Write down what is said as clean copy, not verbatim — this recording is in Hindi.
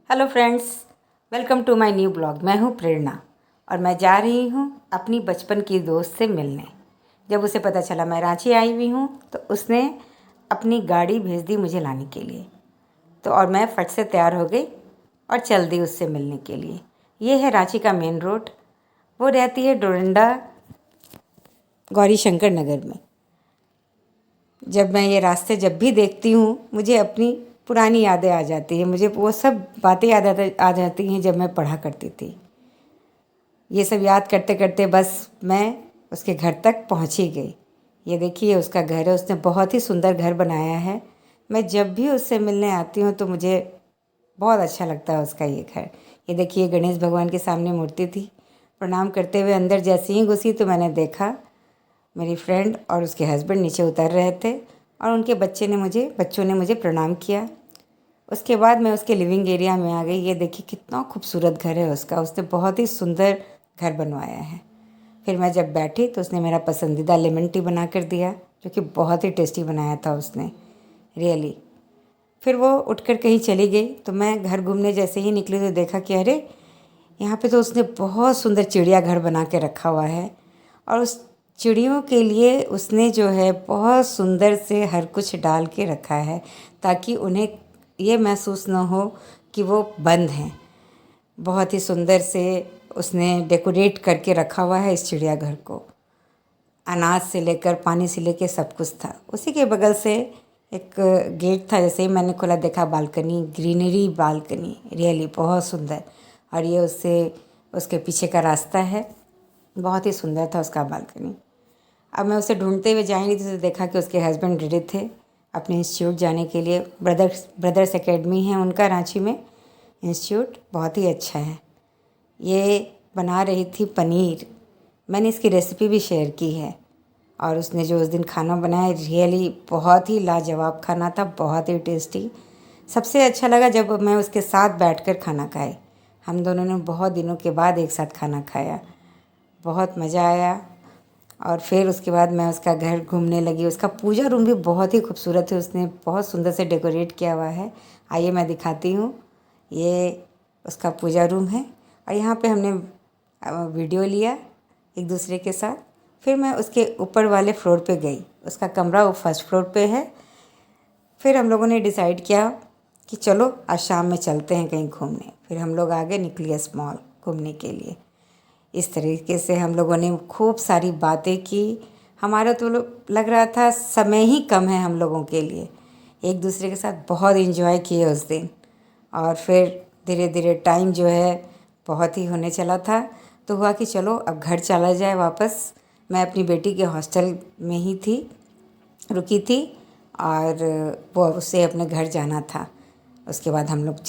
Hello friends, welcome to my new blog. मैं हूँ प्रेरणा और मैं जा रही हूँ अपनी बचपन की दोस्त से मिलने। जब उसे पता चला मैं रांची आई हुई हूँ तो उसने अपनी गाड़ी भेज दी मुझे लाने के लिए। तो और मैं फट से तैयार हो गई और चल दी उससे मिलने के लिए। ये है रांची का मेन रोड। वो रहती है डोरंडा गौरी शंकर नगर में। जब मैं ये रास्ते जब भी देखती हूँ मुझे अपनी पुरानी यादें आ जाती हैं। मुझे वो सब बातें याद आ जाती हैं जब मैं पढ़ा करती थी। ये सब याद करते करते बस मैं उसके घर तक पहुँच ही गई। ये देखिए उसका घर है। उसने बहुत ही सुंदर घर बनाया है। मैं जब भी उससे मिलने आती हूँ तो मुझे बहुत अच्छा लगता है उसका ये घर। ये देखिए गणेश भगवान के सामने मूर्ति थी। प्रणाम करते हुए अंदर जैसे ही घुसी तो मैंने देखा मेरी फ्रेंड और उसके हस्बैंड नीचे उतर रहे थे और उनके बच्चों ने मुझे प्रणाम किया। उसके बाद मैं उसके लिविंग एरिया में आ गई। ये देखिए कितना खूबसूरत घर है उसका। उसने बहुत ही सुंदर घर बनवाया है। फिर मैं जब बैठी तो उसने मेरा पसंदीदा लेमन टी बना कर दिया, जो कि बहुत ही टेस्टी बनाया था उसने, रियली। फिर वो उठकर कहीं चली गई तो मैं घर घूमने जैसे ही निकली तो देखा कि अरे यहाँ पे तो उसने बहुत सुंदर चिड़ियाघर बना के रखा हुआ है और उस चिड़ियों के लिए उसने जो है बहुत सुंदर से हर कुछ डाल के रखा है ताकि उन्हें ये महसूस न हो कि वो बंद हैं। बहुत ही सुंदर से उसने डेकोरेट करके रखा हुआ है इस चिड़ियाघर को। अनाज से लेकर पानी से लेकर सब कुछ था। उसी के बगल से एक गेट था। जैसे ही मैंने खोला देखा बालकनी, ग्रीनरी बालकनी, रियली बहुत सुंदर। और ये उससे उसके पीछे का रास्ता है। बहुत ही सुंदर था उसका बालकनी। अब मैं उसे ढूंढते हुए जा रही थी तो देखा कि उसके हस्बैंड रेडी थे अपने इंस्टीट्यूट जाने के लिए। ब्रदर्स एकेडमी है उनका रांची में इंस्टीट्यूट, बहुत ही अच्छा है। ये बना रही थी पनीर। मैंने इसकी रेसिपी भी शेयर की है। और उसने जो उस दिन खाना बनाया रियली बहुत ही लाजवाब खाना था, बहुत ही टेस्टी। सबसे अच्छा लगा जब मैं उसके साथ बैठकर खाना खाए। हम दोनों ने बहुत दिनों के बाद एक साथ खाना खाया, बहुत मज़ा आया। और फिर उसके बाद मैं उसका घर घूमने लगी। उसका पूजा रूम भी बहुत ही खूबसूरत है। उसने बहुत सुंदर से डेकोरेट किया हुआ है। आइए मैं दिखाती हूँ। ये उसका पूजा रूम है और यहाँ पे हमने वीडियो लिया एक दूसरे के साथ। फिर मैं उसके ऊपर वाले फ्लोर पे गई। उसका कमरा वो फर्स्ट फ्लोर पे है। फिर हम लोगों ने डिसाइड किया कि चलो आज शाम में चलते हैं कहीं घूमने। फिर हम लोग आगे निकले मॉल घूमने के लिए। इस तरीके से हम लोगों ने खूब सारी बातें की। हमारा तो लग रहा था समय ही कम है हम लोगों के लिए। एक दूसरे के साथ बहुत इन्जॉय किए उस दिन। और फिर धीरे धीरे टाइम जो है बहुत ही होने चला था तो हुआ कि चलो अब घर चला जाए वापस। मैं अपनी बेटी के हॉस्टल में ही थी, रुकी थी और वो उसे अपने घर जाना था। उसके बाद हम लोग